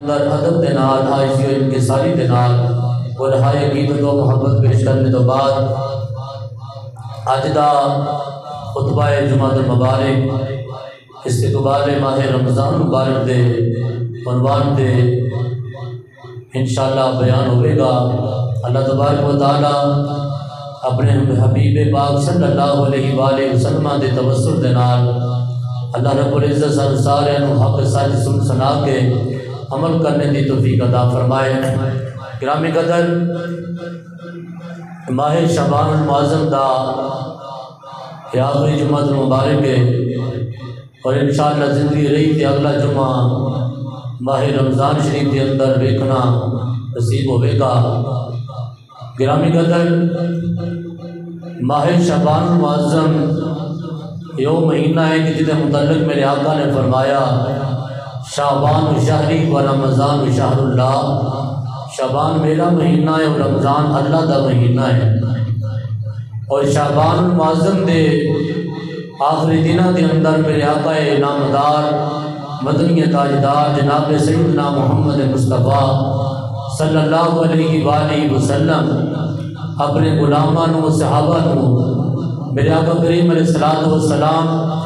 اندر ادب دے نال عاجزی و انکساری دے نال اور ہائے عقیدت و محبت پیش کرنے تو بعد اج دا خطبہ جمعہ المبارک استقبال ماہ رمضان مبارک دے عنوان دے انشاءاللہ بیان ہوئے گا۔ اللہ تبارک و تعالی اپنے حبیب پاک صلی اللہ علیہ وآلہ وسلم دے توسل دے نال اللہ رب العزت سارے حق سچ سن سنا کے عمل کرنے دی توفیق عطا فرمائے۔ گرامی قدر، ماہ شعبان المعظم دا آخری جمعہ مبارک ہے اور انشاءاللہ زندگی رہی تھی اگلا جمعہ ماہ رمضان شریف کے اندر ویکھنا نصیب ہوئے گا۔ گرامی قدر، ماہ شعبان المعظم یہ مہینہ ہے کہ جس متعلق میرے آقا نے فرمایا شعبان شہری و رمضان شہر اللہ، شعبان میرا مہینہ ہے اور رمضان اللہ دا مہینہ ہے۔ اور شعبان المعظم دے آخری دنوں کے اندر میرے آقا نامدار مدنی تاجدار جناب سیدنا محمد مصطفیٰ صلی اللہ علیہ وآلہ وسلم اپنے غلامانوں و صحابہ میرے آقا کریم علیہ الصلوۃ والسلام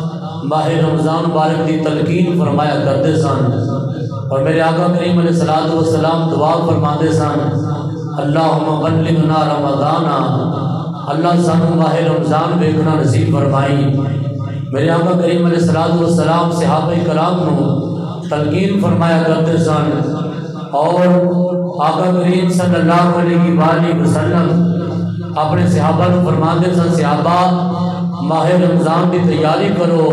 ماہ رمضان مبارک کی تلقین فرمایا کرتے سن اور میرے آقا کریم علیہ الصلوۃ والسلام دعا فرماتے سن اللہم بلغنا رمضان، اللہ سانو ماہ رمضان ویکھنا نصیب فرمائی۔ میرے آقا کریم علیہ الصلوۃ والسلام صحابہ کرام نو تلقین فرمایا کرتے سن اور آقا کریم صلی اللہ علیہ وآلہ وسلم اپنے صحابہ کو فرماتے سن صحابہ ماہ رمضان کی تیاری کرو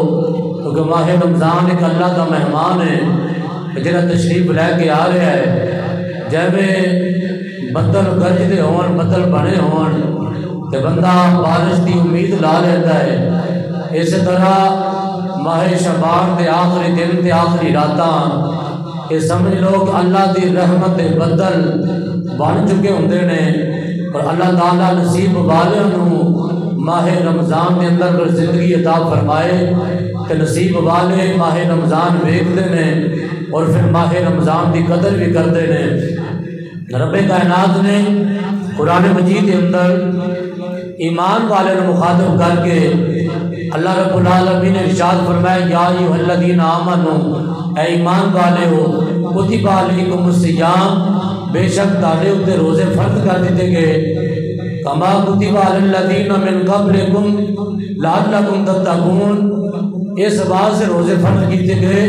کیونکہ ماہ رمضان ایک اللہ کا مہمان ہے جنہیں تشریف لے کے آ رہا ہے۔ جب بدل گرجتے ہون بدل بنے ہون تو بندہ بارش کی امید لا لیتا ہے، اس طرح ماہ شعبان کے آخری دن تے آخری راتاں یہ سمجھ لو کہ اللہ کی رحمت کے بدل بن چکے ہوندے نے اور اللہ تعالیٰ نصیب والوں ماہ رمضان کے اندر پر زندگی عطا فرمائے کہ نصیب والے ماہ رمضان ویکھتے ہیں اور پھر ماہ رمضان کی قدر بھی کرتے ہیں۔ رب کائنات نے قرآن مجید کے اندر ایمان والے نے مخاطب کر کے اللہ رب العالمین نے ارشاد فرمایا یا ایھا الذین آمنوا، اے ایمان والے ہو، کتب علیکم الصیام، بے شک تہاڈے اوپر روزے فرض کر دیتے گئے، کما کتب علی الذین من قبلکم لعلکم تتقون، اس بات سے روزے فرض کیتے گئے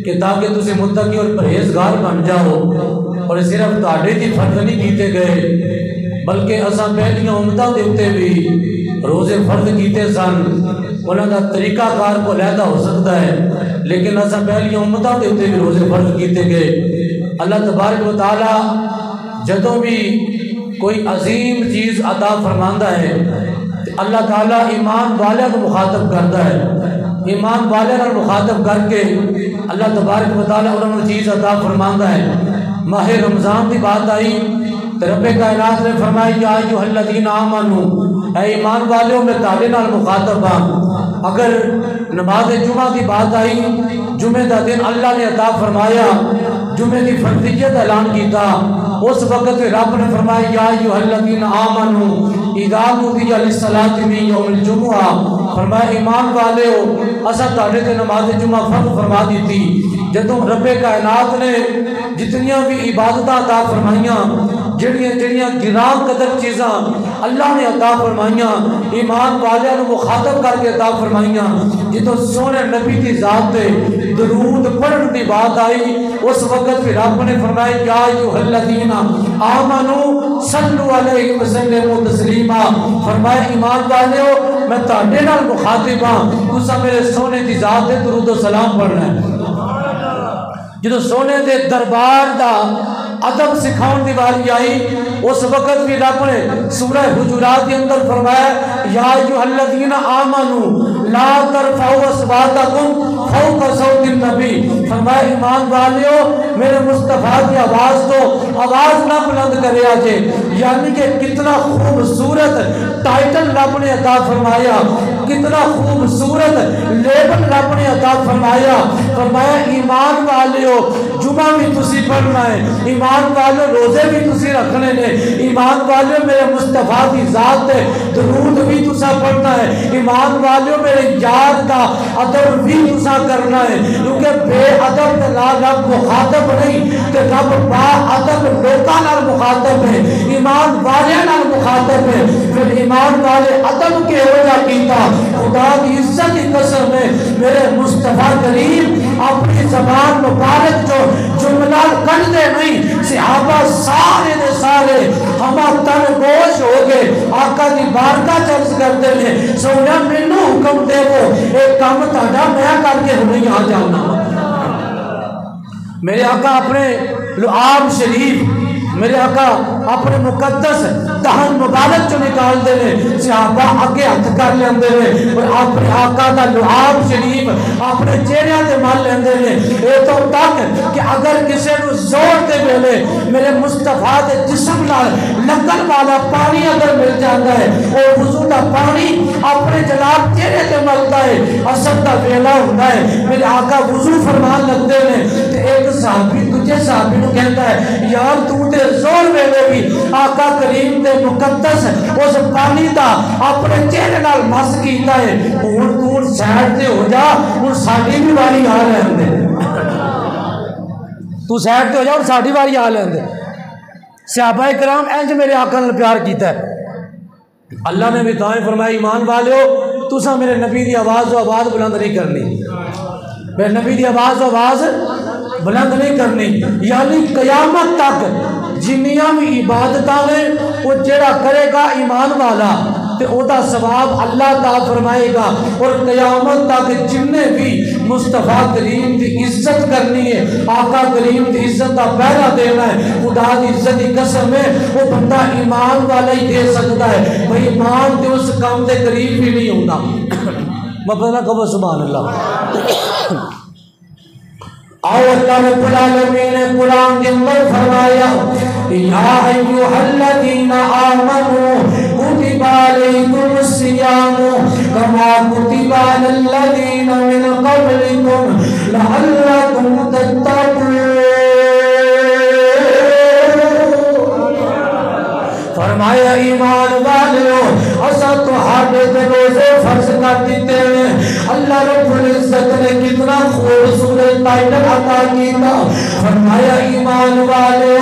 کہ تاکہ تسی متقی اور پرہیزگار بن جاؤ۔ اور صرف تہاڈے دی فرض نہیں کیتے گئے بلکہ اساں پہلیاں امتاں دے اوتے بھی روزے فرض کیتے سن، انہاں دا طریقہ کار کو علیحدہ ہو سکتا ہے لیکن اساں پہلیاں امتاں دے اوتے بھی روزے فرض کیتے گئے۔ اللہ تبارک و تعالی جدوں بھی کوئی عظیم چیز عطا فرماندا ہے اللہ تعالیٰ ایمان والے کو مخاطب کرتا ہے، ایمان والے کو مخاطب کر کے اللہ تبارک و تعالیٰ انہوں نے چیز عطا فرماندا ہے۔ ماہ رمضان کی بات آئی تو رب کائنات نے فرمایا یا ایھا الذین آمنوا، اے ایمان والوں میں تہاڈے نال مخاطب ہاں۔ اگر نماز جمعہ کی بات آئی، جمعہ کا دن اللہ نے عطا فرمایا، جمعہ کی فرضیت اعلان کیتا، اس وقت رب نے فرمایا یا ایھا الذین آمنوا اذا نودی للصلاۃ من یوم الجمعہ، فرمایا ایمان والے ہو اساں تہاڈے تے نماز جمعہ فرض فرما دیتی۔ جدوں رب کائنات نے جتنیاں بھی عبادتاں عطا فرمائیاں، جڑیاں گراں قدر چیزاں اللہ نے عطا فرمائیاں، ایمان والے کو مخاطب کر کے عطا فرمائیاں، جدوں سونے نبی دی ذات تے درود پڑھن دی بات آئی اس وقت پھر رب نے فرمایا یا ایھا الذین آمنوا صلوا علیہ وسلموا تسلیما، فرمایا ایمان والے ہو میں تہاڈے نال مخاطب ہاں، تساں میرے سونے دی ذات تے درود و سلام پڑھنا ہے۔ جدو سونے دے دربار دا ادب سکھاؤن دی باری آئی اس وقت بھی رب نے سورہ حجرات کے اندر فرمایا یا ایھا الذین آمنوا لا ترفعوا اصواتکم فوق صوت النبی، فرمایا ایمان والیو میرے مصطفیٰ کی آواز تو آواز نہ بلند کرے آجے، یعنی کہ کتنا خوبصورت ٹائٹل رب نے عطا فرمایا، کتنا خوبصورت لیبل رب نے عطا فرمایا۔ فرمایا ایمان والیو جمعہ بھی تسی پڑھنا ہے، ایمان والیو روزے بھی تسی رکھنے نے، ایمان والیو میرے مصطفیٰ کی ذات ہے درود بھی تسا پڑھنا ہے، ایمان والیو میرے یار کا ادب بھی تسا کرنا ہے، کیونکہ بے ادب لا رب مخاطب نہیں کہ رب با ادب لوکاں نال مخاطب ہے، ایمان والے نال مخاطب ہے۔ پھر ایمان والے ادب کے ہو جا کیتا، خدا کی عزت کی قسم ہے میرے مصطفیٰ کریم اپنی زبان مبارک جو جملہ کر دے نہیں، صحابہ سارے دے سارے ہما تن گوش ہو گئے، آقا دی بارگاہ چرز کر دے لے، سونا مینوں حکم دے وہ ایک کام تاڑا میں کر کے ہمیں یہاں جانا۔ میرے آقا اپنے لعاب شریف، میرے آقا اپنے مقدس دہن مبارک جو نکال دے لے، صحابہ آگے ہاتھ کر لیندے لے اور اپنے آقا دا لعاب شریف اپنے چہرے دے مال لیندے لے، اے تو تک کہ اگر کسی نو زور دے ویلے میرے مصطفیٰ دے جسم لگن والا پانی اگر مل جاتا ہے، اور وضو دا پانی اپنے جناب چہرے دے ملتا ہے، اثر دا ویلا ہوتا ہے، میرے آقا وضو فرمان لگتے ہیں، تے ایک صحابی تجھے صحابی نو کہتا ہے یار تو دے زور ویلے بھی آقا کریم دے مقدس اس پانی دا اپنے چہرے نال مس کیتا ہے، اور دور سیڈ تے ہو جا، اور ساڑی بھی واری آ رہے ہیں، تو سیڈ تے ہو جا اور ساڑی واری آ رہے ہیں۔ صحابہ کرام اینج میرے آقا نے پیار کیتا ہے۔ اللہ نے بھی دعائیں فرمائی ایمان والیو تسا میرے نبی دی آواز و آواز بلند نہیں کرنی، میرے نبی دی آواز و آواز بلند نہیں کرنی، یعنی قیامت تک جنیاں بھی عبادتاں نے وہ جڑا کرے گا ایمان والا تے او دا ثواب اللہ تعالی فرمائے گا، اور قیامت تک جننے بھی مصطفیٰ کریم دی عزت کرنی ہے، آقا کریم دی عزت دا پہلا دینا ہے، خدا دی عزت دی قسم ہے وہ بندہ ایمان والا ہی دے سکتا ہے، بھئی ایمان دے اس کام دے قریب بھی نہیں ہوتا۔ مبارک کہو سبحان اللہ۔ اور اللہ رب العالمین نے قرآن کے اندر فرمایا یا ایھا الذین آمنوا کتب علیکم الصیام کما کتب علی الذین من قبلکم لعلکم تتقون۔ فرمایا ایمان والو اسا تہاڈے تے روزے فرض کر دیتے ہیں، اللہ رب العزت نے کتنا خوبصورت ٹائٹل عطا کیتا، فرمایا ایمان والو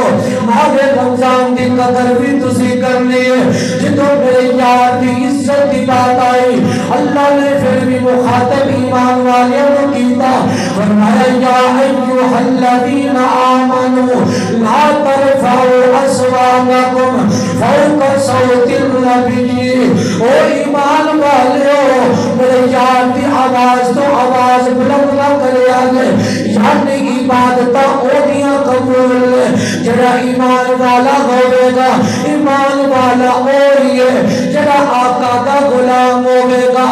ماہ رمضان دی قدر بھی تسی کرنی ہے، جدوں میرے یار دی عزت دی بات آئی اللہ نے پھر بھی مخاطب ایمان والیوں کو کیتا، فرمایا یا ایھا الذین آمنوا لا ترفعوا اصواتکم فوق صوت النبی۔ او ایمان والیو میرے یار دی آواز تو آواز بلند نہ کرے آگے، یعنی عبادتہ اودیاں قبول جڑا ایمان والا ہوئے گا، ایمان والا ہوئی ہے جڑا آقا دا غلام ہوئے گا،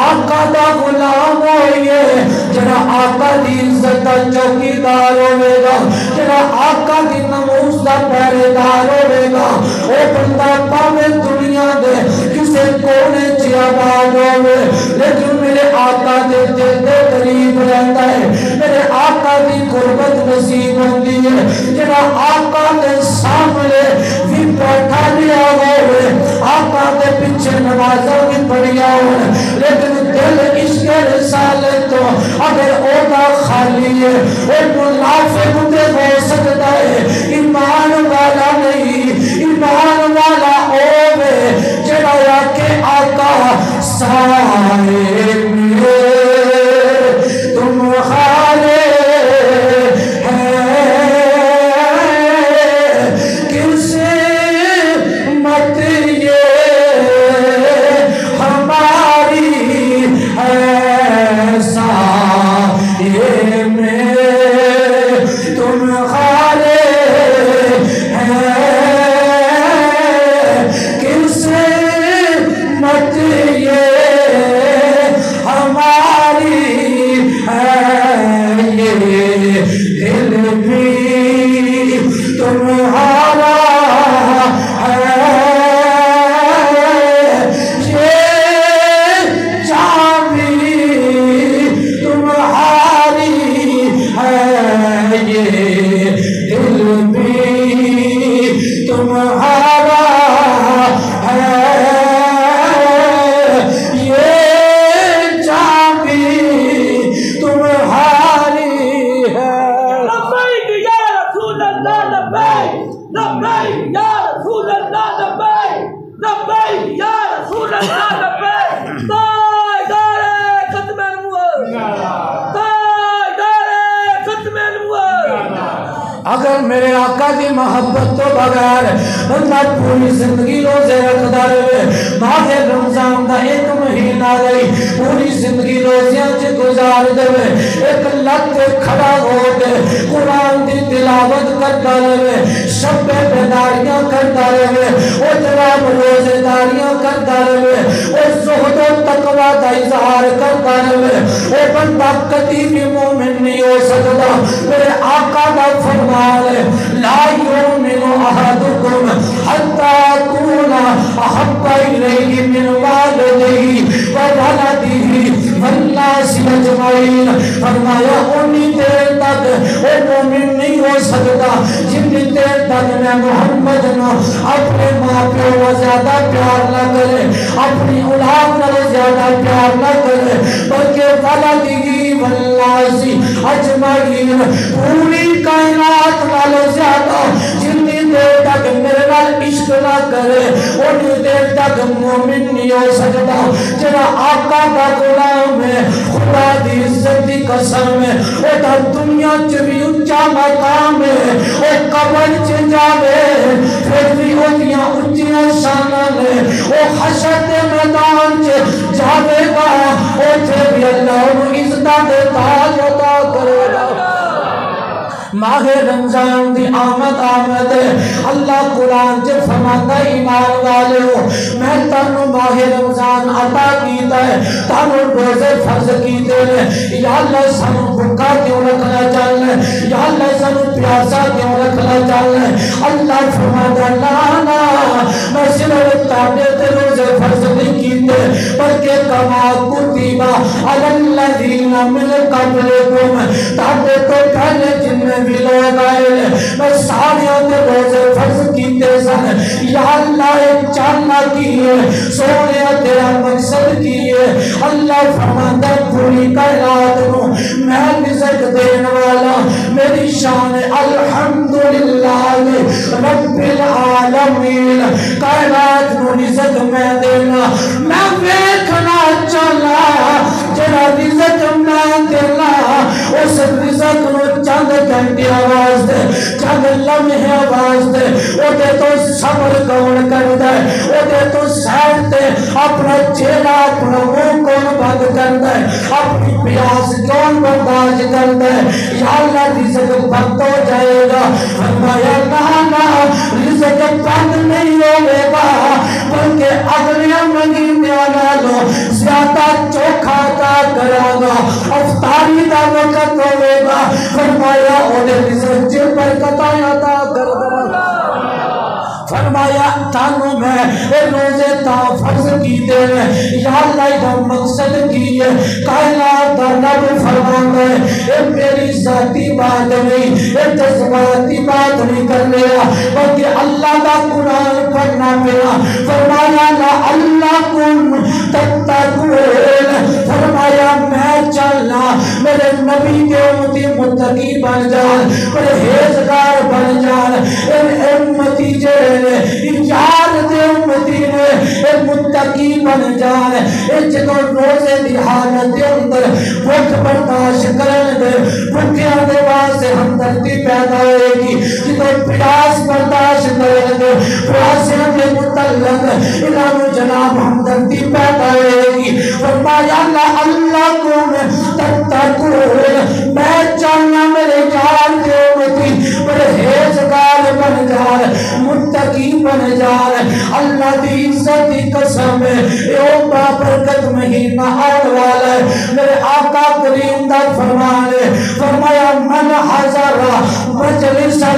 آقا دا غلام ہوئی ہے جڑا آقا دی عزت دا چوکیدار ہوئے گا، جڑا آقا دی نموز دا پہرے دار ہوئے گا، او بندہ پاوے دنیا دے کسے کونے چی آباد ہوئے لیکن میرے آقا دے دل دے قریب رہتا ہے، میرے آقا دی قربت نصیب ہوتی ہے، جڑا آقا دے سامنے بھی بیٹھا لیا ہوئے، آقا دے پیچھے نمازہ بھی پڑھیا ہوئے، لیکن دل عشق رسالے تو اگر اوہ خالی ہے وہ منافق دے ہو سکتا ہے، ایمان والا نہیں، ایمان والا ہوئے جڑا یا کہ آقا سائے میں تمہارے تم خال تمہارا ہے یہ چابی تمہاری ہے یہ دل بھی تمہارا ہے یہ چابی تمہاری ہے لبیک یا رسول اللہ لبیک لبیک یا رسول اللہ لبیک لبیک یا رسول اللہ لبیک تاجدار ختم نبوت تاجدار ختم نبوت اگر میرے آقا کی محبت تو بغیر بندہ پوری زندگی روزے رکھدا رہے ماہ رمضان دا ایک مہینہ رہی پوری زندگی روزیاں چ گزار دے ایک لت کھڑا ہو کے قرآن دی تلاوت کرتا رہے شب بیداریاں کرتا رہے او جناب روزے داریاں کرتا رہے او زہد و تقوی دا اظہار کرتا رہے او بندہ کبھی بھی مومن نہیں ہو سکتا میرے آقا دا فرمان لا یؤمن احدکم حتی اکون احب الیہ من والدہ وولدہ والناس اجمعین فرمایا انی دیر تک وہ مومن نہیں ہو سکتا جتنی دیر تک میں محمد نو اپنے ماں پیو و زیادہ پیار نہ کرے اپنی اولاد نو زیادہ پیار نہ کرے بلکہ والدہ والناس اجمعین پوری کائنات نالو زیادہ جتنی دیر تک میرے نال عشق نہ کرے انی دیر تک مومن نہیں ہو سکتا جنا آقا کا غلام ہے خدا دی عزت دی قسم ہے او تا دنیا چ بھی اونچا مقام ہے او قبر چ جاوے پھر بھی اونچیاں اونچیاں شاناں نے او حشر دے میدان چ جاوے گا او تے بھی اللہ نو عزت دے تاج عطا کرے گا ماہ رمضان دی آمد ہے اللہ قرآن چ فرماتا ہے ایمان والو میں تانوں ماہ رمضان عطا کیتا ہے تانوں روزے فرض کیتے ہیں یا اللہ سانوں بھوکا کیوں رکھنا چاہنا ہے یا اللہ سانوں پیاسا کیوں رکھنا چاہنا ہے اللہ فرماتا ہے لا میں صرف تانے تے روزے فرض نہیں کیتے بلکہ کما کتب علی الذین من قبلکم تانے تو پہلے جن میں بھی لوگ آئے میں ساریاں تے روزے فرض کیتے سن یا اللہ ایک چاہنا کیے سونے تیرا مقصد کیے اللہ فرماتا ہے پوری کائنات نو میں رزق دین والا میری شان الحمدللہ رب العالمین کائنات نو رزق میں دینا میں ویکھنا چاہنا جڑا رزق میں دینا اس رزق نو چند گھنٹے آواز دے چند لمحے آواز دے او دے تو صبر کون کردا ہے او دے تو سائر تے اپنا چہرہ اپنا منہ کون بند کردا ہے اپنی پیاس کون برداشت کردا ہے یا اللہ رزق بند ہو جائے گا فرمایا نا رزق بند نہیں ہوئے گا بلکہ اگلے مہینے نالوں زیادہ چوکھا عطا کرا گا افطاری دا وقت ہوئے گا فرمایا اونے رزق جن برکت عطا کر دے فرمایا تانوں میں روزے تا فرض کیتے ہیں یا اللہ دا مقصد کی ہے کائنات دا رب فرماتا ہے اے میری ذاتی بات نہیں اے جذباتی بات نہیں کر لیا بلکہ اللہ دا قرآن پڑھنا پڑا فرمایا لا اللہ کن تتقون فرمایا میں چلنا میرے نبی کے امتی متقی بن جان پرہیزگار بن جان امتی جے یار دے امتی نے متقی بن جان جدو روزے دی حالت دے اندر بھوک برداشت کرن دے بھوکیاں دے واسطے ہمدردی پیدا ہوئے گی جدو پیاس برداشت کرن دے پیاسیاں دے متعلق انہوں جناب ہمدردی پیدا ہوئے گی فرمایا اللہ کو میں تتقون میں چاہنا میرے یار دے امتی پرہیزگار بن جان متقی بن جان اللہ دی عزت دی قسم ہے اے بابرکت مہینہ آنے والا ہے میرے آقا کریم دا فرمان ہے فرمایا من حضر مجلسا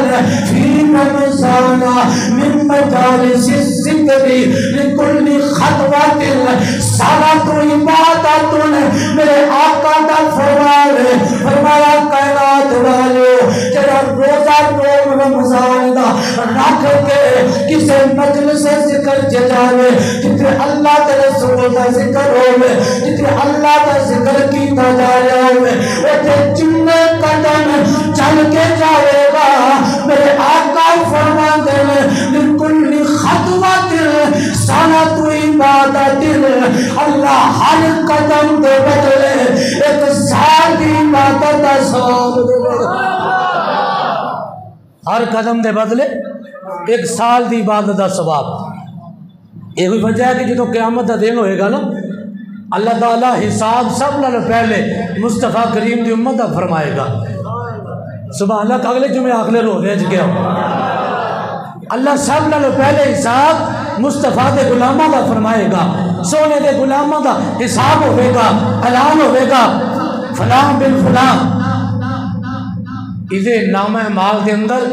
فی رمضان من مجالس الذکر لکل خطوۃ صلاۃ عبادت میرے آقا دا فرمایا کائنات والو جڑا روزہ رمضان دا رکھ کے کسے مجلس ذکر جاوے جتنے اللہ کے رسول دا ذکر ہوئے جتنے اللہ دا ذکر کیتا جا رہا ہوئے اتے جنے قدم چل کے جاوے گا میرے آقا فرماتے ہیں لکل خطوۃ صلاۃ عبادت اللہ ہر قدم دے بدلے ایک سال کی عبادت دا ثواب دے گا ہر قدم دے بدلے ایک سال دی عبادت دا ثواب یہ ہوئی وجہ ہے کہ جدو قیامت دا دن ہوئے گا نا اللہ تعالیٰ حساب سب لالو پہلے مصطفیٰ کریم دی امت دا فرمائے گا سبحان اللہ اگلے جمعے آخلے رو رہے گیا اللہ سب لالو پہلے حساب مصطفیٰ دے غلامہ دا فرمائے گا سونے دے غلامہ دا حساب ہوئے گا اعلان ہوئے گا فلاں بن فلاں اسے نام اعمال دے اندر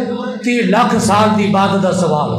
30 لاکھ سال دی عبادت دا ثواب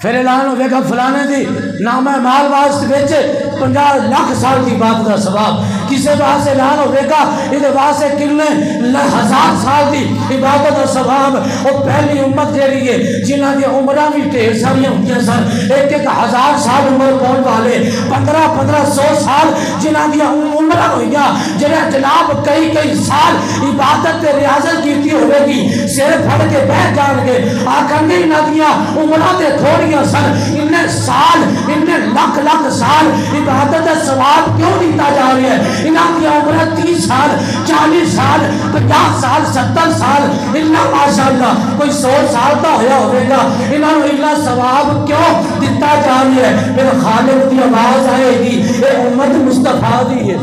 پھر اعلان ہوئے گا فلانے دی نام اعمال واسطے بیچے 50 لاکھ سال دی عبادت دا ثواب کسی واسطے اعلان ہوئے گا یہ واسطے کلنے 1000 سال دی عبادت دا ثواب اور پہلی امت جیڑی ہے جنہاں دی عمرہ بھی ٹھیر ساری ہوتی سن 1000 سال عمر پہنچ والے 1500 سال جنہاں دی عمرہ ہوئیا جنہاں جناب کئی سال عبادت تے ریاضت کیتی ہوئے گی سر پھڑ کے بیٹھ جان گے آکھن گے ندیاں عمرہ تے تھوڑیاں سن انہیں سال انہیں لاکھ سال عبادت دا ثواب کیوں دیتا جا رہی ہے انہاں کی عمرہ 30 سال 40 سال 50 سال 70 سال انہاں ماشاءاللہ کوئی 100 سال کا ہویا ہوئے گا انہاں انہاں ثواب کیوں دیتا جا رہی ہے میرے خالق کی آواز آئے گی اے امت مصطفیٰ دی ہے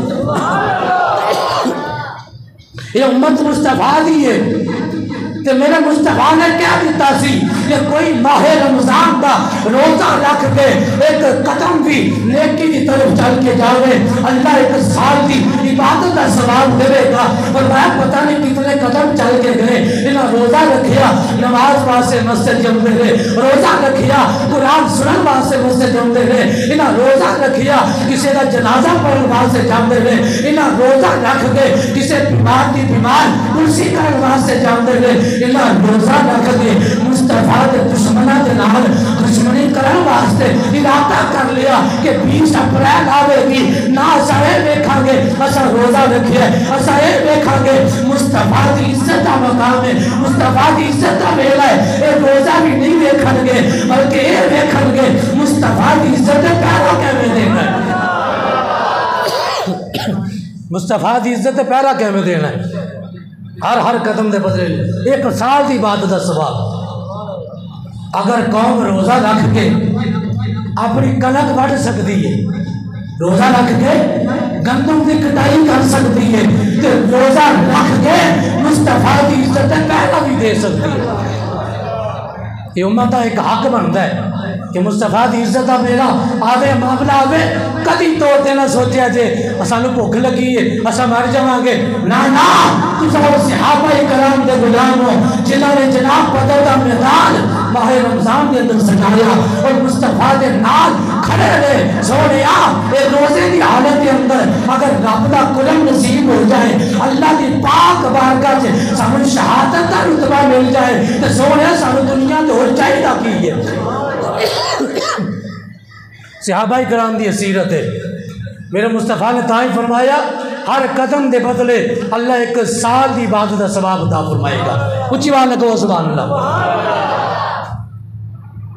یہ امت مصطفیٰ دی ہے کہ میرے مصطفیٰ نے کیا دیتا سی کہ کوئی ماہ رمضان کا روزہ رکھ کے ایک قدم بھی نیکی کی طرف چل کے جاوے اللہ ایک سال کی عبادت کا ثواب دے گا اور میں پتہ نہیں کتنے قدم چل کے گئے انہاں روزہ رکھیا نماز واسطے مسجد جمدے رہے روزہ رکھیا قرآن سنن واسطے مسجد جمدے رہے انہاں روزہ رکھیا کسی کا جنازہ پڑھن واسطے جاندے رہے انہاں روزہ رکھ کے کسی بیمار کی بیمار کرسی کرن واسطے جاندے رہے انہاں روزہ رکھ کے مصطفیٰ دے دشمنہ دے نال دشمنی کرن واسطے ارادہ کر لیا کہ 20 اپریل آوے گی نہ سارے دیکھا گے اسا روزہ رکھیا اسا یہ دیکھا گے مصطفیٰ دی عزت کا مقام ہے مصطفیٰ دی عزت کا ویلا ہے یہ روزہ بھی نہیں دیکھن گے بلکہ یہ دیکھن گے مصطفیٰ دی عزت پیرا کیویں دینا ہے مصطفیٰ دی عزت پیرا کیویں دینا ہے ہر قدم دے بدلے ایک سال دی عبادت دا ثواب اگر قوم روزہ رکھ کے اپنی کنک وڈ سکتی ہے روزہ رکھ کے گندم کی کٹائی کر سکتی ہے تو روزہ رکھ کے مصطفیٰ کی عزت پہلا بھی دے سکتی ہے یہ امت کا ایک حق بنتا ہے کہ مصطفیٰ کی عزت کا میرا آوے معاملہ آوے کدی توڑ دینا سوچیا جے سانو بھوک لگی ہے اسا مر جاواں گے نا تساں صحابہ کرام دے غلام ہو جنہاں نے جناب بدر دا میدان ماہ رمضان کے اندر سجایا اور مصطفیٰ دے نال کھڑے رہے سونیا اے روزے دی حالت کے اندر اگر رب دا کرم نصیب ہو جائے اللہ دی پاک بارگاہ سے سانو شہادت دا رتبہ مل جائے تو سونیا سانو دنیا تے ہور چاہیے کی ہے صحابہ کرام دی سیرت ہے میرے مصطفیٰ نے تاں ہی فرمایا ہر قدم دے بدلے اللہ ایک سال دی عبادت دا ثواب عطا فرمائے گا اونچی آواز لگو سبحان اللہ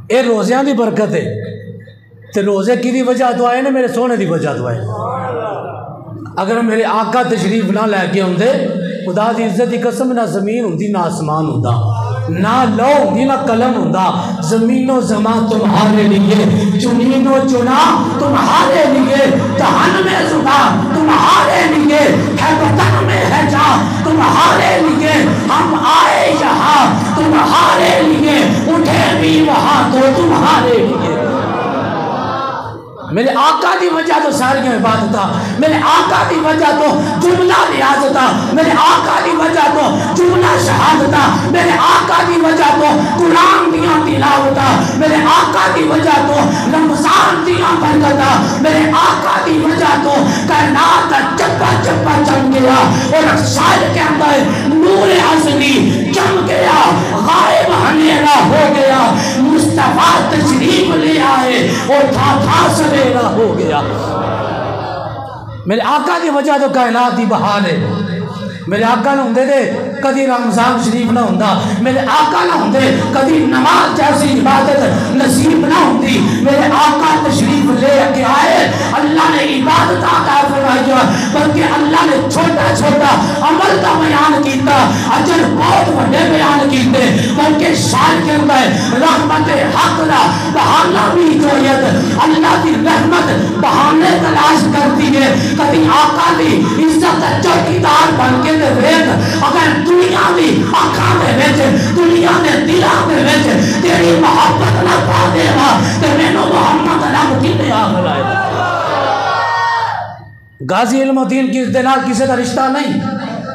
اے روزیاں دی برکت ہے تے روزے کی دی وجہ دعائے نے میرے سونے دی وجہ دعائے اگر میرے آقا تشریف نہ لے کے ہوندے خدا دی عزت دی قسم نہ زمین ہوندی نہ آسمان ہوندا نہ لو ہوندی نہ قلم ہوندا زمین و زمان تمہارے لیے چنین و چنا تمہارے لیے دہن میں زبان تمہارے لیے ہے وطن میں ہے جا تمہارے لیے ہم آئے یہاں تمہارے لیے اٹھے بھی وہاں تو تمہارے لیے میرے آقا دی وجہ تو ساری عبادت، میرے آقا دی وجہ تو جملہ ریاضت، میرے آقا دی وجہ تو جملہ شہادت، میرے آقا دی وجہ تو قرآن دیاں تلاوت، میرے آقا دی وجہ تو رمضان دیاں برکت، میرے آقا دی وجہ تو کائنات چپا چپا چم گیا اور شاید کے اندر نور ازلی چم گیا، غائب ہنیرا ہو گیا، مصطفیٰ تشریف لے آئے اور تھا سویرا ہو گیا۔ میرے آقا دی وجہ تو کائنات دی بہار ہے، میرے آقا نہ ہوندے دے کدی رمضان شریف نہ ہوندا، میرے آقا نہ ہوندے کدی نماز جیسی عبادت نصیب نہ ہوندی۔ میرے آقا تشریف لے کے آئے، اللہ نے عبادت عطا فرمائی، بلکہ اللہ نے چھوٹا چھوٹا عمل کا بیان کیتا، اجر بہت بڑے بیان کیتے، بلکہ شان کے اندر رحمت حق دا بہانہ بھی جویت، اللہ کی رحمت بہانے تلاش کرتی ہے۔ کبھی آقا دی عزت چوکیدار بن کے اگر دنیا بھی آنکھاں دے وچ، دنیا دے دلاں دے وچ تیری محبت نہ پا دے گا تے مینوں محمد رب کنے آ بلائے۔ غازی علم الدین کس دے نال کسے دا رشتہ نہیں،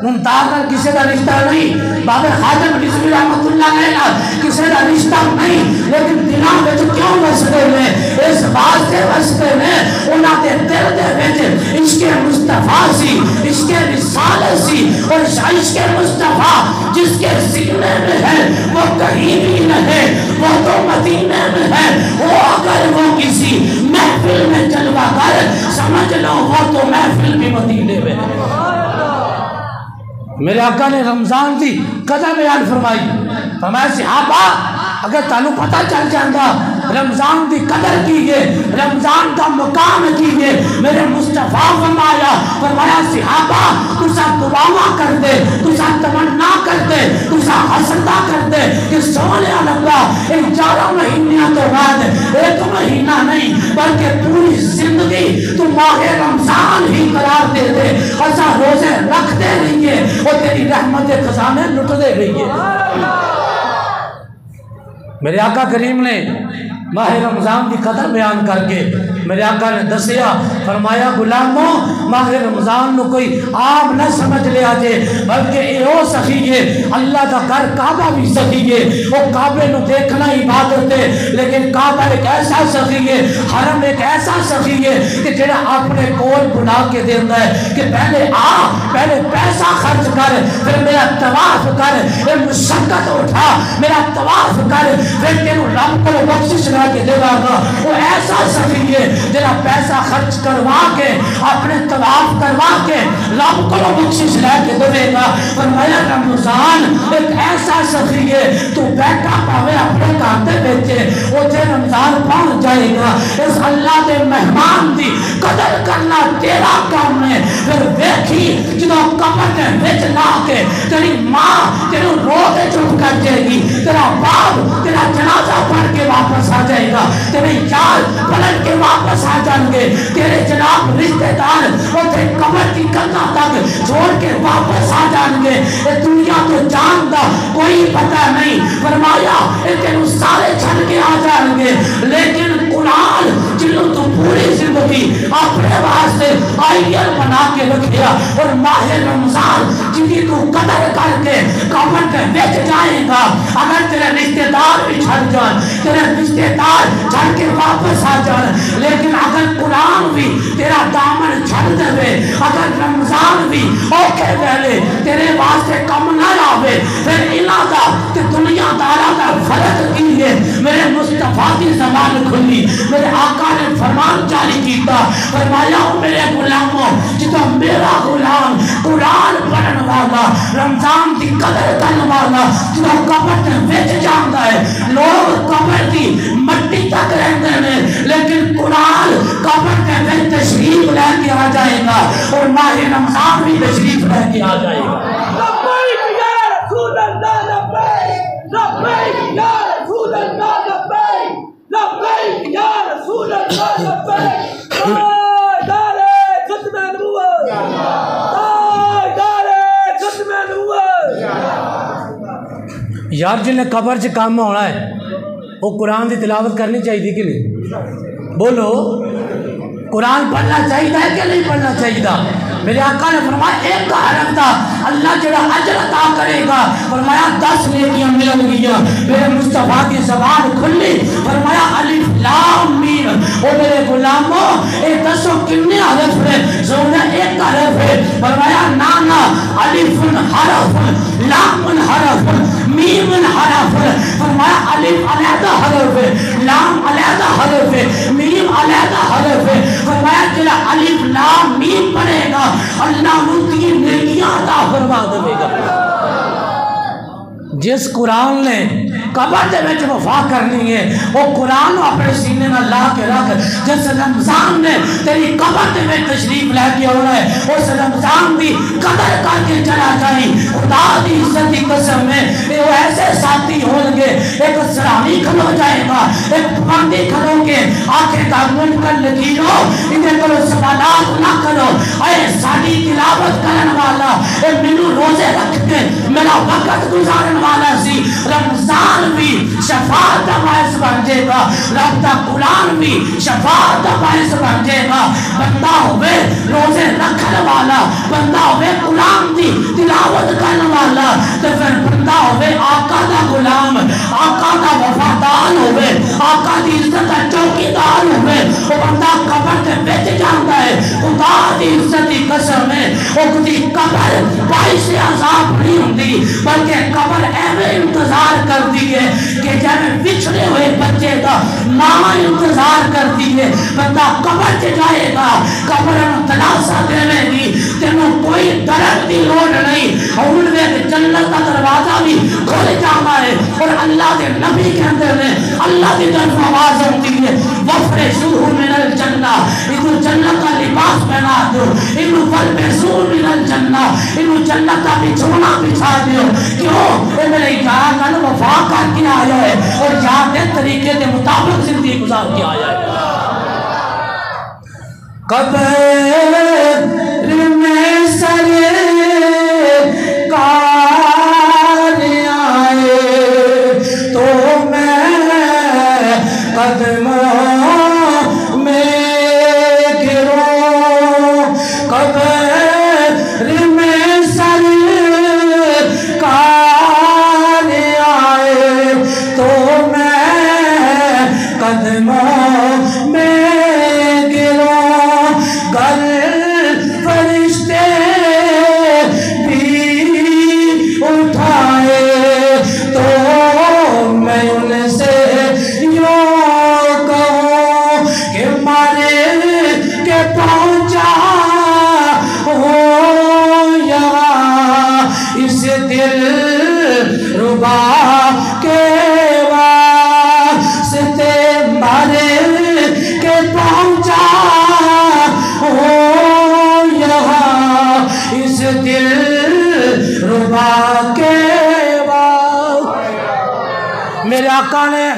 ممتاز نال کسے دا رشتہ نہیں، بابا خادم رضوی رحمت اللہ علیہ کسے دا رشتہ نہیں، لیکن دلاں وچ کیوں وسدے نے؟ اس واسطے وسدے نے انہاں دے دل دے وچ عشق مصطفیٰ سی، عشق رسالت سی، اور عشق مصطفیٰ جس کے سینے میں ہے وہ کہیں بھی نہیں، وہ تو مدینے میں ہے، وہ اگر وہ کسی محفل میں جلوہ کر سمجھ لو وہ تو محفل بھی مدینے میں ہے۔ میرے آقا نے رمضان دی قدر بیان فرمائی، فرمایا صحابہ اگر تانوں پتہ چل جاندا رمضان دی قدر کیجئے، رمضان کا مقام کیجئے، میرے مصطفیٰ فرمایا صحابہ تسا دعا کر دے، تسا تمنا کر دے، تسا حسدہ کر دے کہ سونے لگا ان 4 مہینوں تو بعد ایک مہینہ نہیں بلکہ پوری زندگی تو ماہ رمضان ہی قرار دے دے، ایسا روزے رکھتے رہیے اور تیری رحمت خزانے لٹتے رہیے۔ میرے آقا کریم نے ماہ رمضان کی قدر بیان کر کے میرے آقا نے دسیا، فرمایا غلاموں ماہ رمضان نو کوئی عام نہ سمجھ لیا جے، بلکہ یہ ہو سکیے اللہ کا گھر کعبہ بھی سکیے، وہ کعبے نو دیکھنا عبادت ہے، لیکن کعبہ ایک ایسا سکیے، حرم ایک ایسا سکیے کہ جڑا اپنے کول بنا کے دیتا ہے کہ پہلے پہلے پیسہ خرچ کر، پھر میرا طواف کر، پھر مشقت اٹھا میرا طواف کر، پھر تینوں رب کو بخشش لا کے دے گا۔ وہ ایسا سکیے جڑا پیسہ خرچ کروا کے اپنے طواف کروا کے رب کو بخشش لے کے دے گا۔ فرمایا رمضان ایک ایسا سخی ہے تو بیٹھا پاوے اپنے گھر دے بیٹھے اوتھے رمضان پہنچ جائے گا۔ اس اللہ دے مہمان دی قدر کرنا تیرا کام ہے۔ پھر ویکھی جدوں قبر دے وچ لا کے تیری ماں تینوں رو کے چپ کر جائے گی، تیرا باپ تیرا جنازہ پڑھ کے واپس آ جائے گا، تیرے یار پلٹ کے واپس آ جائیں گے، تیرے جناب رشتہ دار اوتھے قبر کی کناں تک چھوڑ کے واپس آ جائیں گے۔ اے دنیا تو جاندا کوئی پتہ نہیں، فرمایا اے تینوں سارے چھڑ کے آ جائیں گے، لیکن قرآن جنوں تو پوری زندگی اپنے واسطے آئیل بنا کے رکھیا اور ماہ رمضان جن کی تو قدر کر کے قبر کے وچ جائے گا۔ اگر تیرے رشتہ دار بھی چھڑ جائیں، تیرے رشتہ دار چھڑ کے واپس آ جائیں، لیکن اگر قرآن بھی تیرا دامن چھڑ دے، اگر رمضان بھی اوکے پہلے تیرے واسطے کم نہ آوے، پھر انہاں دا تے دنیا دارا دا فرق کی ہے۔ میرے مصطفیٰ کی زبان کھلی، میرے آقا نے فرمان جاری کیتا، فرمایا میرے غلاموں جتوں میرا غلام قرآن پڑھن والا رمضان دی قدر کرن والا جتوں قبر دے وچ جاندا ہے، لوگ قبر دی مٹی تک رہندے نے لیکن قرآن قبر کے وچ تشریف لے کے آ جائے گا اور ماہ رمضان بھی تشریف لے کے آ جائے گا۔ لبیک یا رسول اللہ لبیک، لبیک یا رسول اللہ لبیک، لبیک یا رسول اللہ لبیک۔ تاجدار ختم نبوت، تاجدار ختم نبوت۔ یار جن نے قبر چ کام ہونا ہے وہ قرآن دی تلاوت کرنی چاہیے کہ نہیں؟ بولو قرآن پڑھنا چاہیے کہ نہیں پڑھنا چاہیے؟ میرے آقا نے فرمایا ایک کا حرف تھا اللہ جڑا اجر عطا کرے گا، فرمایا 10 نیکیاں ملن گیا۔ میرے مصطفیٰ کی زبان کھلی، فرمایا الف لام میم، او میرے غلاموں اے 10 کتنے حرف ہے؟ سونا ایک حرف ہے۔ فرمایا نانا الف حرف، لام حرف، میم حرف۔ فرمایا الف علیحدہ حرف ہے، لام علیحدہ حرف ہے، میم علیحدہ حرف ہے۔ فرمایا جڑا الف لام میم پڑھے گا اللہ ملتی نیکیاں عطا فرما دے گا۔ جس قرآن نے قبر دے وچ وفا کرنی ہے وہ قرآن اپنے سینے نہ لا کے رکھ۔ جس رمضان نے تیری قبر دے وچ تشریف لے کے آنا ہے اس رمضان دی قدر کر کے چلا جائیں۔ خدا دی عزت کی قسم ہے وہ ایسے ساتھی ہوں گے، ایک سرامی کھلو جائے گا، ایک پابندی کھلو کے آنکھیں کا منڈ کر لگیرو، انہیں کرو سوالات نہ کرو، اے ساری تلاوت کرن والا، اے منو روزے رکھ کے میرا وقت گزارن والا سی، رمضان بھی شفاعت کا باعث بن جائے گا، رب دا قرآن بھی شفاعت کا باعث بن جائے گا۔ بندہ ہوئے روزے رکھن والا، بندہ ہوئے قرآن دی تلاوت کرن والا، تو پھر بندہ ہوئے آقا دا غلام، آقا دا وفادار ہوئے، آقا دی عزت دا چوکیدار ہوئے، وہ بندہ قبر کے بیچ جانتا ہے۔ خدا دی عزت دی قسم ہے وہ کدی قبر باعث عذاب نہیں ہوندی، بلکہ قبر ایویں انتظار کر دی ہے کہ جب بچھڑے ہوئے بچے کا ماں انتظار کرتی ہے۔ بندہ قبر سے جائے گا، قبر تلاسا دے گی، تینوں کوئی درد دی لوڑ نہیں، اور جنت کا دروازہ بھی کھل جانا ہے۔ اور اللہ کے نبی کے اندر نے اللہ کی طرف آواز ہوتی ہے وَفْرِشُوهُ مِنَ الْجَنَّةِ، انہوں جنت کا لباس پہنا دو، انہوں وَلْبِسُوهُ مِنَ الْجَنَّةِ، انہوں جنت کا بچھونا بچھا دیو۔ کیوں؟ اے میرے جان کا وفا کر کے آیا ہے اور جان دے طریقے کے مطابق زندگی گزار کے آیا ہے۔ قبر میں سر کار آئے تو میں قدموں میں گروں، قبر میں سر کار آئے تو میں قدموں میں گروں، گر فرشتے بھی اٹھائے تو میں ان سے یوں کہوں کہ مارے کے پہنچا ہوں یہاں اس دل ربا کے واسطے، مارے کے پہنچا ہوں یہاں اس دل ربا کے واسطے۔ میرے آقا نے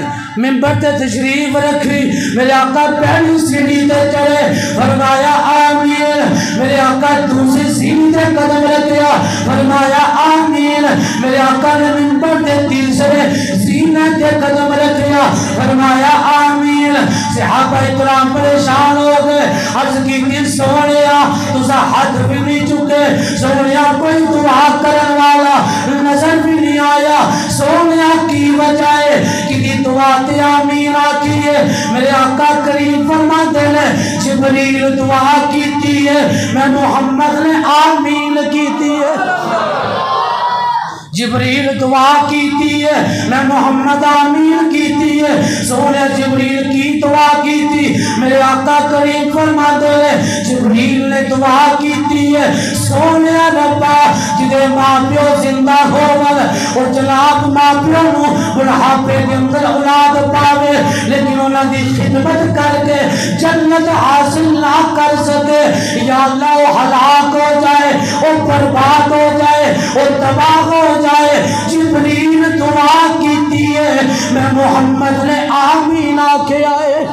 منبر تے تشریف رکھی، میرے آقا پہلی سیڑھی تے چڑھے، فرمایا آمین، میرے آقا دوسری سیڑھی تے قدم رکھیا، فرمایا آمین، میرے آقا نے منبر تے تیسرے سینے تے قدم رکھیا، فرمایا آمین۔ صحابہ اکرام پریشان ہو گئے، عرض کی سونیا تسا ہاتھ بھی نہیں چکے، سونیا کوئی دعا کرن والا نظر بھی نہیں آیا، سونیا کی وجہ ہے کہ دعا تے آمین آتی ہے۔ میرے آقا کریم فرماتے ہیں جبریل دعا کیتی ہے، میں محمد نے آمین کیتی ہے۔ جبریل دعا کیتی ہے، میں محمد آمین کیتی ہے۔ سونے جبریل کی دعا کیتی، میرے آقا کریم فرماتے ہیں جبریل نے دعا کیتی ہے، سونے ربا جدے ماں پیو زندہ ہوگا اور جناب ماں پیو نو بڑھاپے کے اندر اولاد پاوے لیکن انہوں دی خدمت کر کے جنت حاصل نہ کر سکے، یا اللہ وہ ہلاک ہو جائے، وہ برباد ہو جائے، وہ تباہ ہو جائے، جبریل دعا کیتی ہے، میں محمد نے آمین آکے آئے۔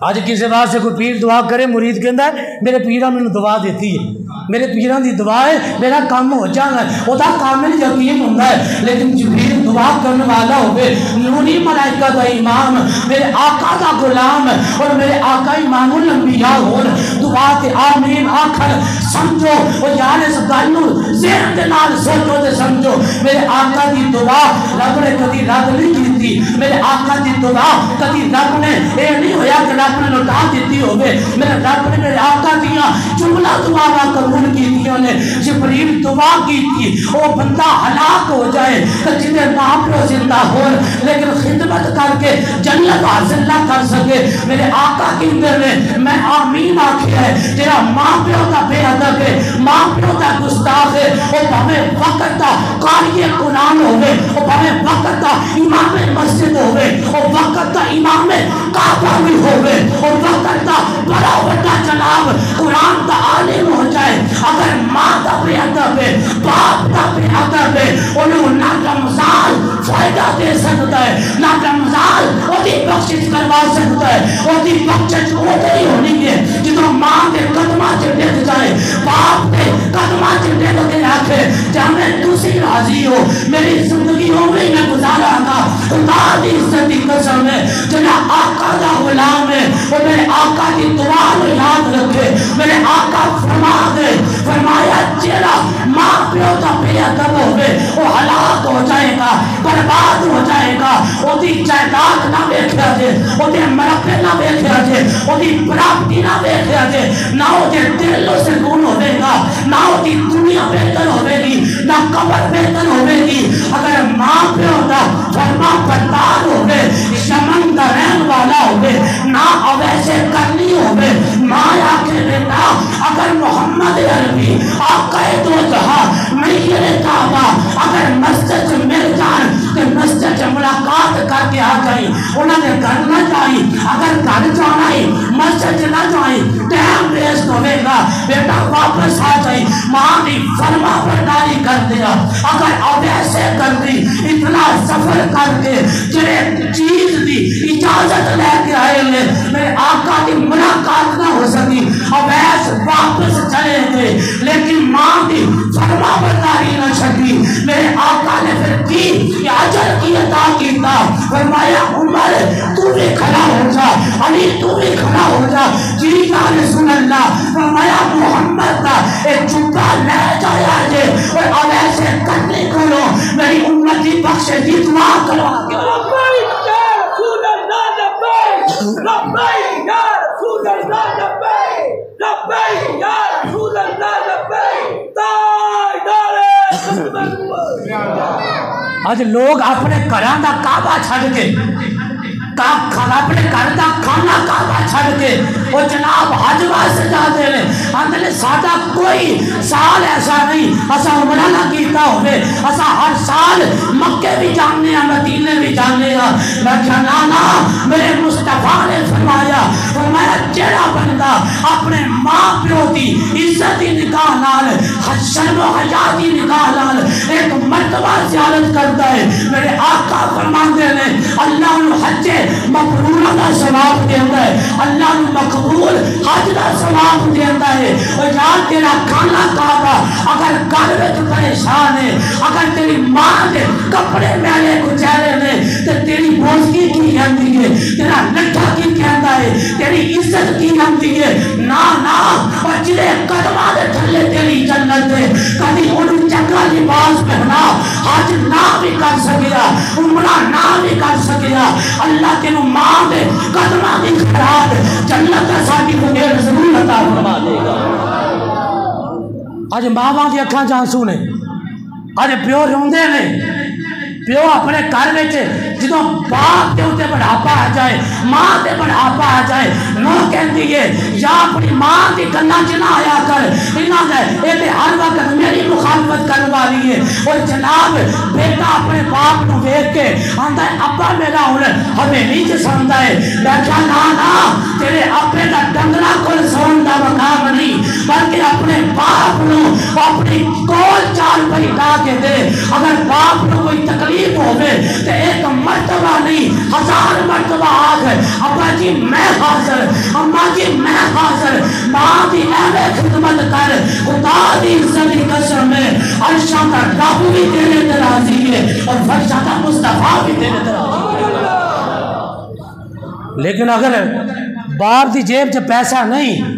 اج کسی واسطے کوئی پیر دعا کرے مرید کہندا ہے میرے پیراں مینوں دعا دیتی ہے، میرے پیراں دی دعا ہے میرا کام ہو جانا ہے، وہ کامل یقین ہوندا ہے۔ لیکن جبریل دعا کرنے والا ہوئے، نوری ملائکہ دا امام، میرے آقا دا غلام اور میرے آقا امام الانبیاء ہون دعا تے آمین آخر سمجھو او یار اس گل نوں ذہن دے نال سوچو تے سمجھو میرے آقا دی دعا رب نے کدی رد نہیں کیتی، میرے آقا دی دعا کدی رب نے اے نہیں ہویا کہ رب نے لوٹا دیتی ہوئے، میرے رب نے میرے آقا دیاں جملہ دعا قبول کیتیاں نے۔ جبریل دعا کی تھی وہ بندہ ہلاک ہو جائے تو جنہیں ماں پیو زندہ ہو لیکن خدمت کر کے جنت حاصل نہ کر سکے، میرے آقا کی اندر نے میں آمین آکھیا ہے تیرا ماں پیو دا بے ادب ہے، ماں پیو دا گستاخ ہے، وہ بھاویں وقت دا قاری قرآن ہوئے، وہ بھاویں وقت دا امام مسجد ہوئے، وہ وقت دا امام کعبہ بھی ہوئے، اور وقت دا بڑا بڑا جناب قرآن دا عالم ہو جائے، اگر ماں دا بے ادب ہے، باپ دا بے ادب ہے، انہوں نہ رمضان فائدہ دے سکتا ہے، نہ رمضان وہ دی بخشش کروا سکتا ہے، وہ دی بخشش وہ دی ہونی ہے جنہوں ماں دے قدمہ سے ڈگ جائے، باپ دے قدمہ سے ڈگ کے آکھے جانے تسی راضی ہو میری زندگی ہو گئی میں گزارا گا، خدا دی عزت دی قسم ہے جنہ آقا دا غلام ہے وہ میرے آقا دی دعا میں یاد رکھے، میرے آقا فرما دے فرمایا چیرا ماں پیو دا بے ادب ہوئے وہ ہلاک ہو جائے گا، برباد ہو جائے گا، وہ دی جائیداد نہ بیکھیا جے، وہ دی مرکے نہ بیکھیا جے، وہ دی پراپتی نہ بیکھیا جے، نہ وہ دی دل و سکون ہوئے گا، نہ وہ دی دنیا بہتر ہوئے گی، نہ قبر بہتر ہوئے گی، اگر ماں پیو دا فرما بردار ہوئے، شمن دا رہن والا ہوئے، نہ اویسے کرنی ہوئے، ماں آکے بیٹا اگر محمد عربی آقا دو جہاں میّر کعبہ اگر مسجد مل جائیں تو مسجد ملاقات کر کے آ جائیں، انہوں نے گھر نہ جائیں، اگر گھر جائیں مسجد نہ جائیں ٹائم ویسٹ ہوئے گا، بیٹا واپس آ جائیں، ماں نے فرما برداری کر دیا، اگر اب ایسے کر دی اتنا سفر کر کے جنہیں چیز دی اجازت لے کے آئے لے میرے آقا کی ملاقات نہ ہو سکی، اب ایسے واپس چلے گئے لیکن ماں دی فرما برداری نہ چھکی، میرے آقا نے پھر کی کہ اجر کی عطا کیتا، فرمایا عمر تو بھی کھڑا ہو جا، علی تو بھی کھڑا ہو جا، جی یا رسول اللہ، فرمایا محمد کا ایک چپا لے جایا جے اور اب ایسے کرنے کرو میری امت کی بخشے دی دعا کروا کے لبیک یا رسول اللہ لبیک، لبیک یا رسول اللہ لبیک، لبیک یا رسول اللہ لبیک، تاجدار آج لوگ اپنے گھراں دا کعبہ چھڑ کے اپنے گھر دا کھانا کعبہ چھڑ کے وہ جناب حج واسطے جاتے ہیں، اندر سادہ کوئی سال ایسا نہیں اسا عمرہ نہ کیتا ہوئے، اسا ہر سال مکے بھی جانے ہیں مدینے بھی جانے ہیں، میں کہا نانا میرے مصطفیٰ نے فرمایا جڑا بندہ اپنے ماں پیو دی عزت دی نگاہ نال شرم و حیا دی نگاہ نال ایک مرتبہ زیارت کرتا ہے، میرے آقا فرماندے نے اللہ نو حج مبرورہ دا ثواب دیتا ہے، اللہ نو مقبول حج دا ثواب دیتا ہے، اور یاد تیرا کھانا کعبہ اگر گھر وچ پریشان ہے، اگر تیری ماں دے کپڑے میلے کچیلے نے تو تیری بوزگی کی کہندی ہے، تیرا نٹھا کی کہندا ہے، تیری عزت کی کہندی ہے، نا اور جلے قدمہ دے تھلے تیری جنت ہے، کبھی انہوں چنگا لباس پہنا حج نہ بھی کر سکیا، عمرہ نہ بھی کر سکیا، اللہ تینوں ماں دے قدمہ دی خیرات جنت ساڈی کو دیر ضرور عطا فرما دے گا۔ آج ماں دی اکھاں جانسو نے، آج پیو روندے نے، پیو اپنے گھر میں جدوں باپ دے اتے بڑھاپا آ جائے، ماں دے بڑھاپا آ جائے، نو کہندی ہے یا اپنی ماں دی گناہ جنا آیا کر، انہاں دے ایتے ہر وقت میری مخالفت کرنے والی ہے، اور جناب بیٹا اپنے باپ نو دیکھ کے آندا ہے ابا میرا ہمیں نہیں جساندا ہے، میں کہا نا تیرے ابے دا ڈنگرا کول سون دا مقام نہیں، بلکہ اپنے باپ نو اپنی کول چار پئی ڈا کے دے، اگر باپ نو کوئی تکلیف ہوئے تو ایک مرتبہ نہیں 1000 مرتبہ آکھ ابا جی میں حاضر، اماں جی میں حاضر، ماں دی ایویں خدمت کر، خدا دی عزت کی قسم ہے عرشاں دا رب بھی تیرے تے راضی ہے اور فرشاں دا مصطفیٰ بھی تیرے تے راضی ہے۔ لیکن اگر باپ دی جیب چ پیسہ نہیں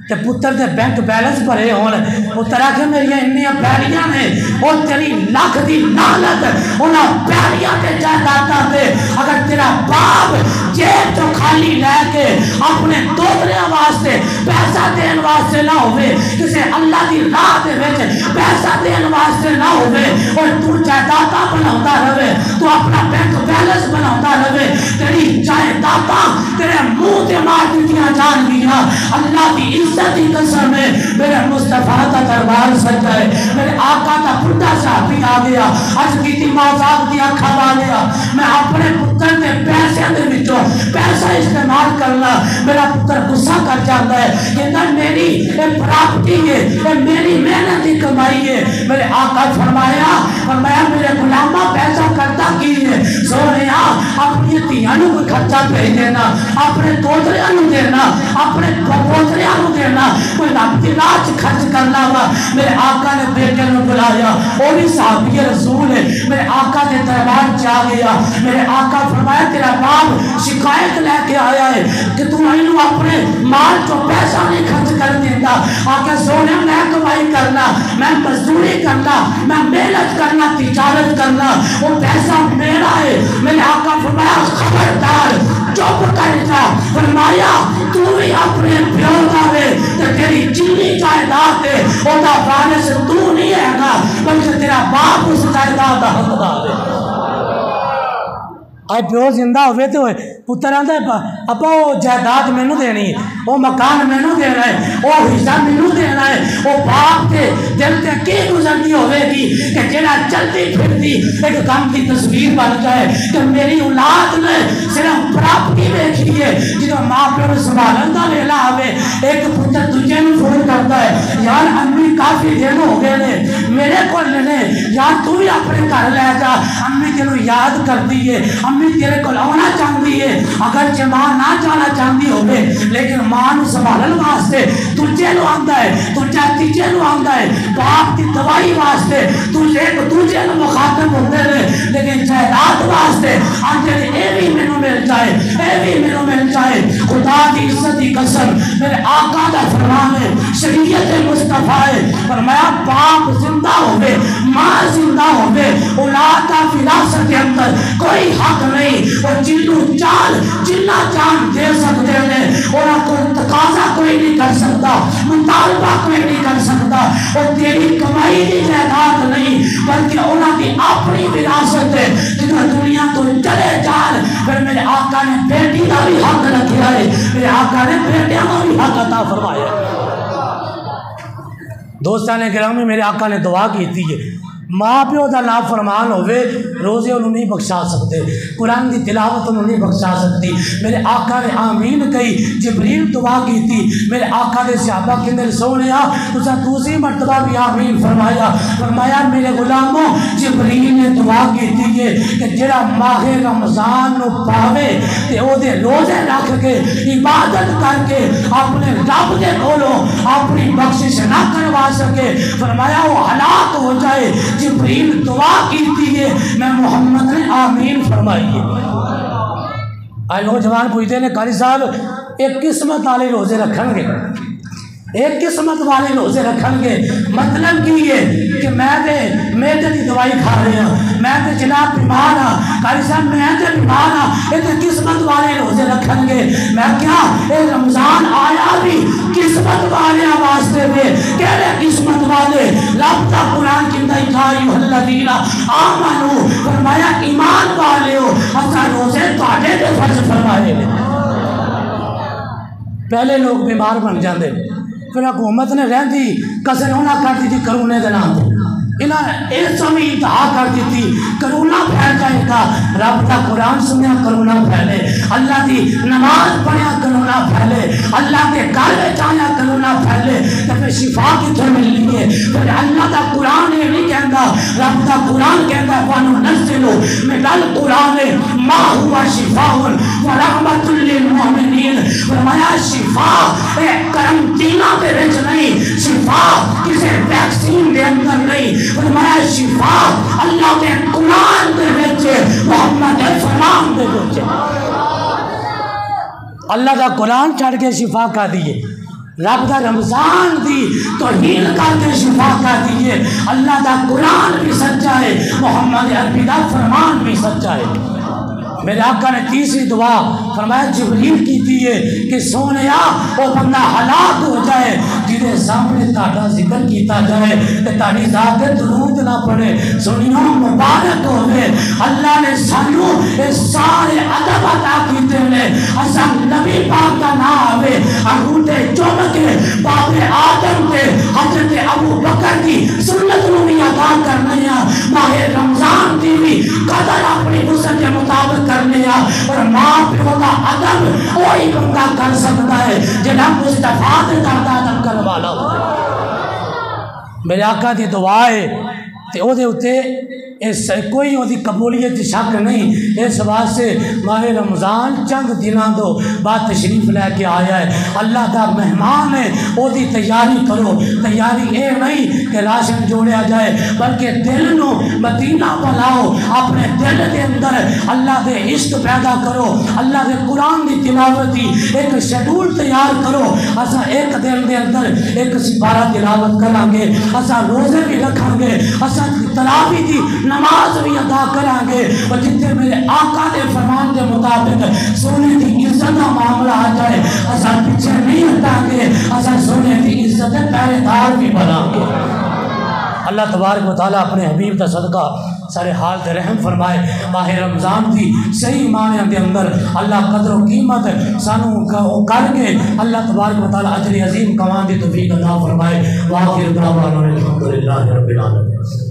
تے پتر دے بینک بیلنس بھرے ہون، پتر آکھے میری انیاں پیڑیاں نے، وہ تیری لاکھ دی لعنت انہاں پیڑیاں تے جائیداداں تے۔ اگر تیرا باپ جیب تو خالی لے کے اپنے دوتریاں واسطے پیسہ دین واسطے نہ ہوئے، کسے اللہ دی راہ دے وچ پیسہ دین واسطے نہ ہوئے، اور تو جائیداداں بناوندا رہے، تو اپنا بینک بیلنس بناوندا رہے، تیری جائیداداں تیرے منہ تے مار دتیاں جان گیاں۔ اللہ دی عزت کی قسم ہے میرے مصطفیٰ کا دربار سجا ہے، میرے آقا کا بڑھا صحابی آ گیا، اج کیتی مازاق دی اکھا لا لیا، میں اپنے پتر دے پیسے دے وچوں پیسہ استعمال کرنا، میرا پتر غصہ کر جاتا ہے کہتا میری یہ پراپرٹی ہے، یہ میری محنت کی کمائی ہے۔ میرے آقا فرمایا میرے غلامہ پیسہ کرتا کی ہے، سونیا اپنی دھیاں نوں کوئی خرچہ بھیج دینا، اپنے دوتریاں نوں دینا، اپنے پوتریاں نوں دینا، کوئی رب دی راہ وچ خرچ کرنا وا۔ میرے آقا نے بیٹے نوں بلایا، وہ بھی صحابی رسول ہے، میرے آقا دے دربار چ آ گیا۔ میرے آقا فرمایا تیرا باپ شکایت لے کے آیا ہے کہ تو اینوں اپنے مال چوں پیسہ نہیں خرچ کر دیندا۔ آقا سونے میں کمائی کرنا، میں مزدوری کرنا، میں محنت کرنا، تجارت کرنا، وہ پیسہ میرا ہے۔ میرے آقا فرمایا خبردار چپ کر جا۔ فرمایا تو بھی اپنے پیو دا وے تے تیری جنی جائیداد ہے او دا وارث تو نہیں ہے گا، بلکہ تیرا باپ اس جائیداد دا حقدار ہے۔ آئے پیو زندہ ہوئے تو پتر آندا ہے ابا وہ جائیداد مینوں دینی ہے، وہ مکان مینوں دینا ہے، وہ حصہ مینوں دینا ہے۔ وہ باپ کے دل تے کی گزرتی ہوئے گی کہ جڑا چلتی پھرتی ایک غم کی تصویر بن جائے کہ میری اولاد نے صرف پراپرٹی دیکھی ہے۔ جدوں ماں پیو سنبھالن دا ویلا آوے ایک پتر دوجے نوں فون کرتا ہے یار امی کافی دن ہو گئے نے میرے کول نے، یار تو بھی اپنے گھر لے جا، امی تینوں یاد کرتی ہے، امی تیرے کول آنا چاہتی ہے۔ اگرچہ ماں نہ جانا چاہتی ہوگی لیکن ماں نوں سنبھالن واسطے دوجے نوں آندا ہے، دوجا تیجے نوں آندا ہے، باپ کی دوائی واسطے دوجے ایک دوجے نوں مخاطب ہوندے نے، لیکن جائیداد واسطے آندے نے اے بھی مینوں مل جائے، اے بھی مینوں مل جائے۔ خدا دی عزت کی قسم میرے آقا دا فرمان ہے، شریعت مصطفیٰ ہے، فرمایا باپ زندہ ہوئے، ماں زندہ ہوئے، اولاد کا وراثت کے اندر کوئی حق نہیں، اور جنوں چال جنہ جان دے سکتے ہیں انہاں کو تقاضا کوئی نہیں کر سکتا، مطالبہ کوئی نہیں کر سکتا۔ اور تیری کمائی دی جائیداد نہیں بلکہ انہاں دی اپنی وراثت ہے، جنہاں دنیا تو چلے جان۔ پھر میرے آقا نے بیٹی کا بھی حق رکھا ہے، میرے آقا نے بیٹیاں کا بھی حق عطا فرمایا۔ دوستان گرامی میرے آقا نے دعا کی تھی ماں پیو دا نافرمان ہوئے روزے انہوں نہیں بخشا سکتے، قرآن کی تلاوت انہوں نہیں بخشا سکتی۔ میرے آقا نے آمین کہی، جبریل دعا کی تھی، میرے آقا نے صحابہ کے اندر سونیا تسا دوسری مرتبہ بھی آمین فرمایا۔ فرمایا میرے غلاموں جبریل نے دعا کی تھی کہ جڑا ماہ رمضان نو پاوے تے او دے روزے رکھ کے عبادت کر کے اپنے رب دے کولوں اپنی بخشش نہ کروا سکے، فرمایا وہ ہلاک ہو جائے۔ جبریل دعا کی تھی میں محمد نے آمین فرمائی ہے۔ آئے نوجوان پوچھتے ہیں قاری صاحب ایک قسمت والے روزے رکھن گے، ایک قسمت والے روزے رکھن گے، مطلب کی ہے کہ میں تے میدے دی دوائی کھا رہے ہیں، میں تے جناب بیمار ہاں، قاری صاحب میں تے بیمار ہاں، یہ تے قسمت والے روزے رکھن گے۔ میں کیا اے رمضان آیا بھی قسمت والے واسطے میں، کہڑے قسمت والے؟ رب دا قرآن کہندا ہے یا ایھا الذین آمنو، فرمایا ایمان والے ہو اساں روزے تہاڈے تے فرض فرمائے نے۔ پہلے لوگ بیمار بن جاندے، پھر حکومت نے رہندی کسر ہونا کر دی تھی کرونے دے نام تے، انہوں نے اس سمیں انتہا کر دیتی کرونا پھیل جائے گا رب کا قرآن سنیا کرونا پھیلے اللہ دی نماز پڑھیا کرونا پھیلے اللہ کے گھر میں آیا کرونا پھیلے تو پھر شفا کتنے ملنی ہے پھر اللہ کا قرآن یہ نہیں کہندا رب کا قرآن کہندا وَنُنَزِّلُ مِنَ الْقُرْآنِ مَا هُوَ شِفَاءٌ وَرَحْمَةٌ لِّلْمُؤْمِنِينَ فرمایا شفا ایک قرنطینہ پہ رچ نہیں شفا کسی ویکسین دے اندر نہیں فرمایا شفا اللہ کے قرآن دے وچے محمد فرمان دے وچے اللہ کا قرآن چڑھ کے شفا کا دیئے رب کا رمضان دی توہین کر کے شفا کا دیئے اللہ کا قرآن بھی سچا ہے محمد عربی کا فرمان بھی سچا ہے میرے آقا نے تیسری دعا فرمایا جبریل کی دیئے کہ سونیا وہ بندہ ہلاک ہو جائے جنہیں سامنے تاڑا ذکر کیتا جائے کہ تاڑی ذات درود نہ پڑے سنیوں مبارک ہوئے اللہ نے سانو اس سارے عدب عطا کیتے ہیں حسن نبی پاک کا نہ آوے انگوٹے چوم کے باپ آدم کے حضرت ابو بکر کی سنت نو بھی ادا کرنے ماہ رمضان دی بھی قدر اپنی وسعت کے مطابق کرنے اور ماں پیو کا ادب وہی بندہ کر سکتا ہے جنہاں مصطفیٰ دے درد ادب کروانا میرے آقا دی دعا ہے تے او دے اتے کوئی وہ قبولیت شک نہیں اس واسطے ماہ رمضان چند دنوں دو بعد تشریف لے کے آیا ہے اللہ کا مہمان ہے وہ دی تیاری کرو تیاری اے نہیں کہ راشن جوڑیا جائے بلکہ دل نو مدینہ بلاؤ اپنے دل کے اندر اللہ دے عشق پیدا کرو اللہ دے قرآن دی تلاوت دی ایک شیڈول تیار کرو اسا ایک دن دے اندر ایک سپارہ تلاوت کریں گے اسا روزے بھی رکھیں گے اسا تراویح دی نماز بھی ادا کریں گے اور جتنے میرے آقا دے فرمان کے مطابق سونے کی عزت کا معاملہ آ جائے اسا پیچھے نہیں ہٹیں گے اسا سونے کی عزت پہرے دار بھی بنا گے اللہ تبارک و تعالیٰ اپنے حبیب کا صدقہ سارے حال دے رحم فرمائے ماہ رمضان دی صحیح معنی دے اندر اللہ قدر و قیمت سانو کر کے اللہ تبارک و تعالیٰ اجر عظیم کمان دی توفیق عطا فرمائے وآخر دعوانا الحمدللہ رب العالمین